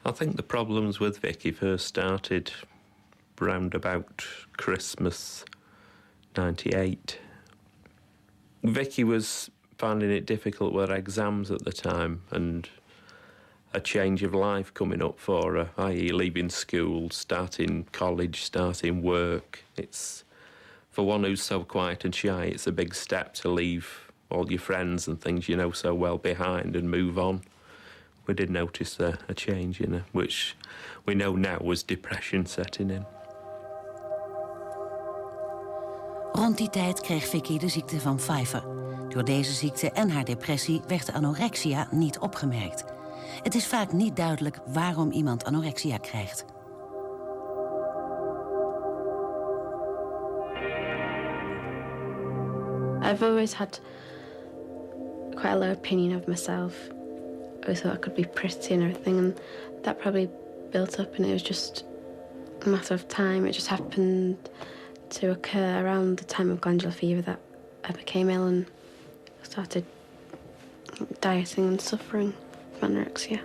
I think the problems with Vicky first started round about Christmas 98. Vicky was finding it difficult with her exams at the time and a change of life coming up for her, i.e. leaving school, starting college, starting work. It's, for one who's so quiet and shy, it's a big step to leave all your friends and things you know so well behind and move on. We did notice a change in her, which we know now was depression setting in. Rond die tijd kreeg Vicky de ziekte van Pfeiffer. Door deze ziekte en haar depressie werd de anorexia niet opgemerkt. Het is vaak niet duidelijk waarom iemand anorexia krijgt. I've always had quite a low opinion of myself. I always thought I could be pretty and everything, and that probably built up, and it was just a matter of time. It just happened to occur around the time of glandular fever that I became ill and started dieting and suffering from anorexia.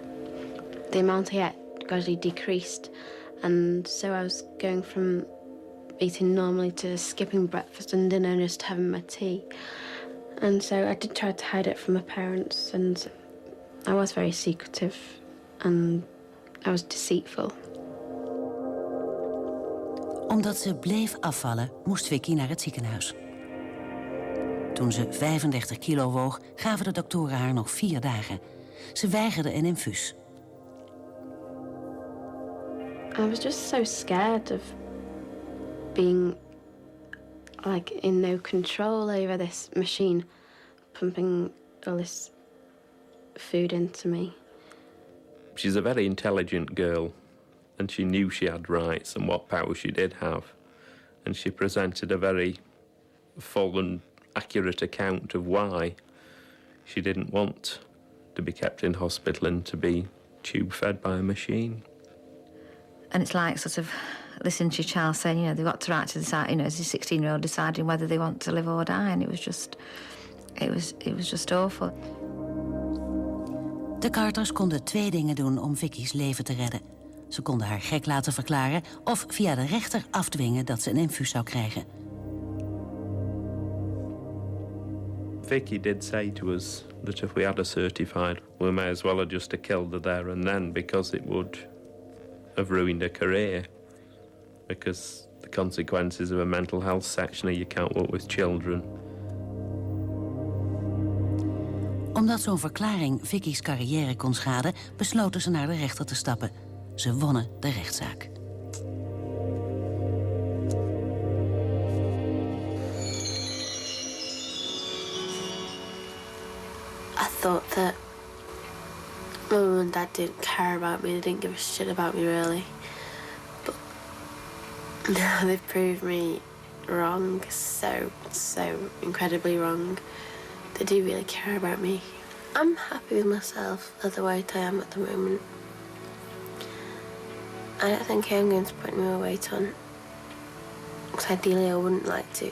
The amount I ate gradually decreased, and so I was going from eating normally to skipping breakfast and dinner and just having my tea. And so I did try to hide it from my parents, and I was very secretive and I was deceitful. Omdat ze bleef afvallen, moest Vicky naar het ziekenhuis. Toen ze 35 kilo woog, gaven de doktoren haar nog 4 dagen. Ze weigerde een infuus. I was just so scared of being like in no control over this machine pumping all this food into me. She's a very intelligent girl, and she knew she had rights and what power she did have. And she presented a very full and accurate account of why she didn't want to be kept in hospital and to be tube-fed by a machine. And it's like sort of listening to your child saying, you know, they've got the right to decide, you know, as a 16-year-old deciding whether they want to live or die. And it was just awful. De Carters konden 2 dingen doen om Vicky's leven te redden. Ze konden haar gek laten verklaren of via de rechter afdwingen dat ze een infuus zou krijgen. Vicky did say to us that if we had a certified, we may as well have just killed her there and then, because it would have ruined her career. Because the consequences of a mental health section are you can't work with children. Omdat zo'n verklaring Vicky's carrière kon schaden, besloten ze naar de rechter te stappen. Ze wonnen de rechtszaak. I thought that my mum and dad didn't care about me. They didn't give a shit about me, really. But now they've proved me wrong, so incredibly wrong. They do really care about me. I'm happy with myself as the weight I am at the moment. I don't think I'm going to put any more weight on. Because ideally I wouldn't like to.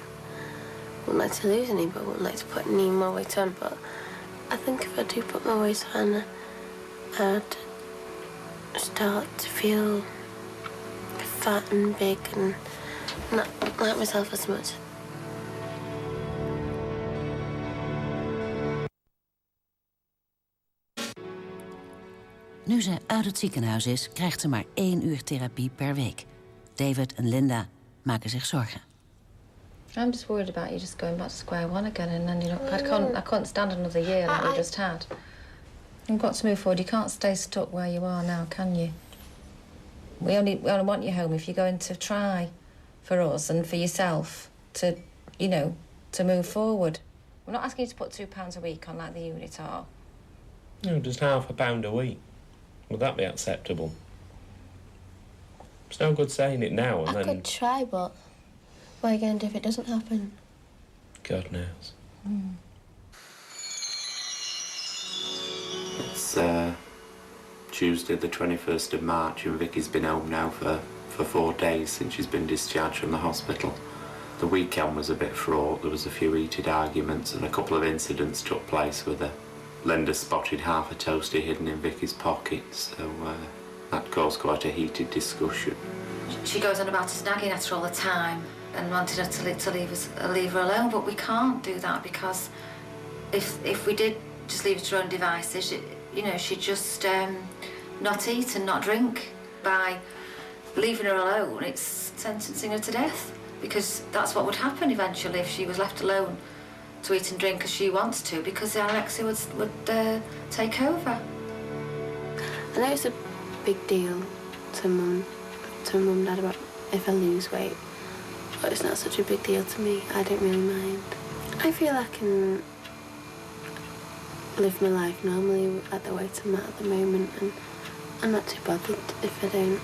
Wouldn't like to lose any, but I wouldn't like to put any more weight on. But I think if I do put my weight on, I'd start to feel fat and big and not like myself as much. Nu ze uit het ziekenhuis is, krijgt ze maar 1 uur therapie per week. David en Linda maken zich zorgen. I'm just worried about you just going back to square one again, and then I can't stand another year like we just had. You've got to move forward. You can't stay stuck where you are now, can you? We only want you home if you're going to try for us and for yourself to, you know, to move forward. We're not asking you to put £2 a week on like the unit are. No, just £0.5 a week. Would that be acceptable? It's no good saying it now and I then... could try, but what are you going to do if it doesn't happen? God knows. It's Tuesday the 21st of March and Vicky's been home now for 4 days since she's been discharged from the hospital. The weekend was a bit fraught. There was a few heated arguments and a couple of incidents took place with her. Linda spotted half a toastie hidden in Vicky's pocket, so That caused quite a heated discussion. She goes on about us nagging at her all the time and wanted her to leave her alone, but we can't do that because if we did just leave her to her own devices, you know, she'd just not eat and not drink. By leaving her alone, it's sentencing her to death, because that's what would happen eventually if she was left alone to eat and drink as she wants to, because the anorexia would take over. I know it's a big deal to mum and dad about if I lose weight, but it's not such a big deal to me. I don't really mind. I feel I can live my life normally at the weight I'm at the moment, and I'm not too bothered if I don't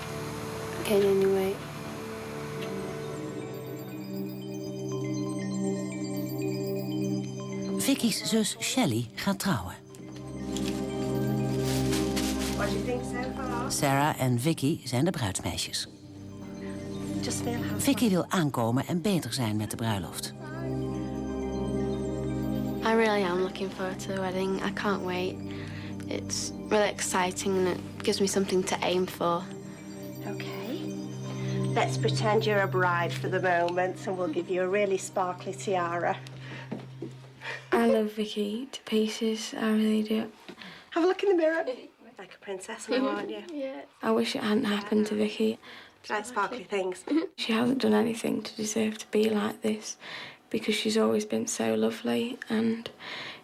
gain any weight. Vicky's zus Shelley gaat trouwen. What do you think so far? Sarah en Vicky zijn de bruidsmeisjes. Just feel how Vicky wil aankomen en beter zijn met de bruiloft. I really am looking forward to the wedding. I can't wait. It's really exciting and it gives me something to aim for. Okay. Let's pretend you're a bride for the moment and we'll give you a really sparkly tiara. I love Vicky to pieces, I really do. Have a look in the mirror. Like a princess now, aren't you? Yeah. I wish it hadn't happened to Vicky. Do you like sparkly things? She hasn't done anything to deserve to be like this, because she's always been so lovely, and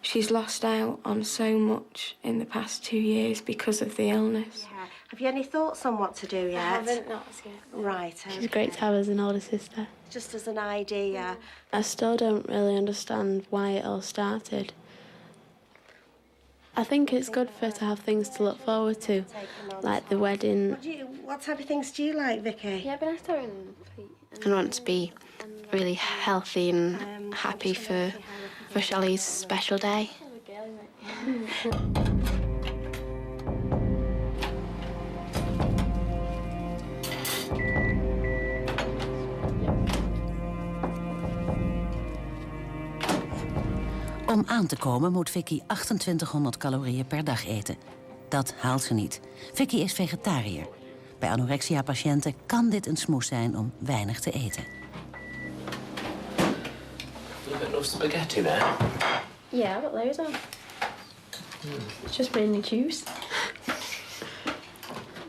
she's lost out on so much in the past 2 years because of the illness. Yeah. Have you any thoughts on what to do yet? not yet. Right, okay. She's great to have as an older sister. Just as an idea. I still don't really understand why it all started. I think it's good for her to have things to look forward to, like the wedding. What type of things do you like, Vicky? Yeah, but I want to be really healthy and happy for Shelley's special day. Om aan te komen moet Vicky 2800 calorieën per dag eten. Dat haalt ze niet. Vicky is vegetariër. Bij anorexia-patiënten kan dit een smoes zijn om weinig te eten. You've got enough spaghetti now? Yeah, but loads of. It's just mainly juice.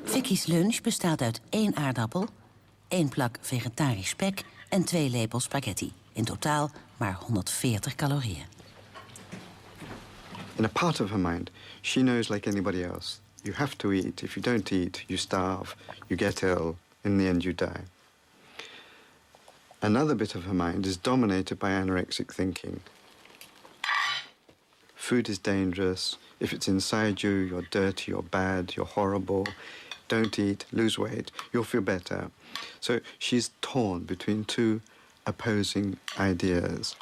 Vicky's lunch bestaat uit 1 aardappel, 1 plak vegetarisch spek en 2 lepels spaghetti. In totaal maar 140 calorieën. In a part of her mind, she knows like anybody else. You have to eat. If you don't eat, you starve, you get ill, in the end you die. Another bit of her mind is dominated by anorexic thinking. Food is dangerous. If it's inside you, you're dirty, you're bad, you're horrible. Don't eat, lose weight, you'll feel better. So she's torn between 2 opposing ideas.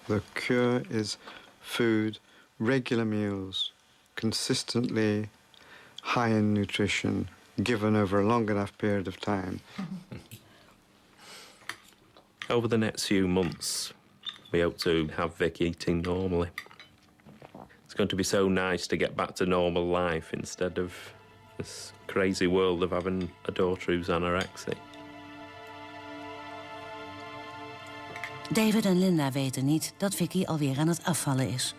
The cure is food, regular meals, consistently high in nutrition, given over a long enough period of time. Over the next few months, we hope to have Vic eating normally. It's going to be so nice to get back to normal life instead of this crazy world of having a daughter who's anorexic. David en Linda weten niet dat Vicky alweer aan het afvallen is.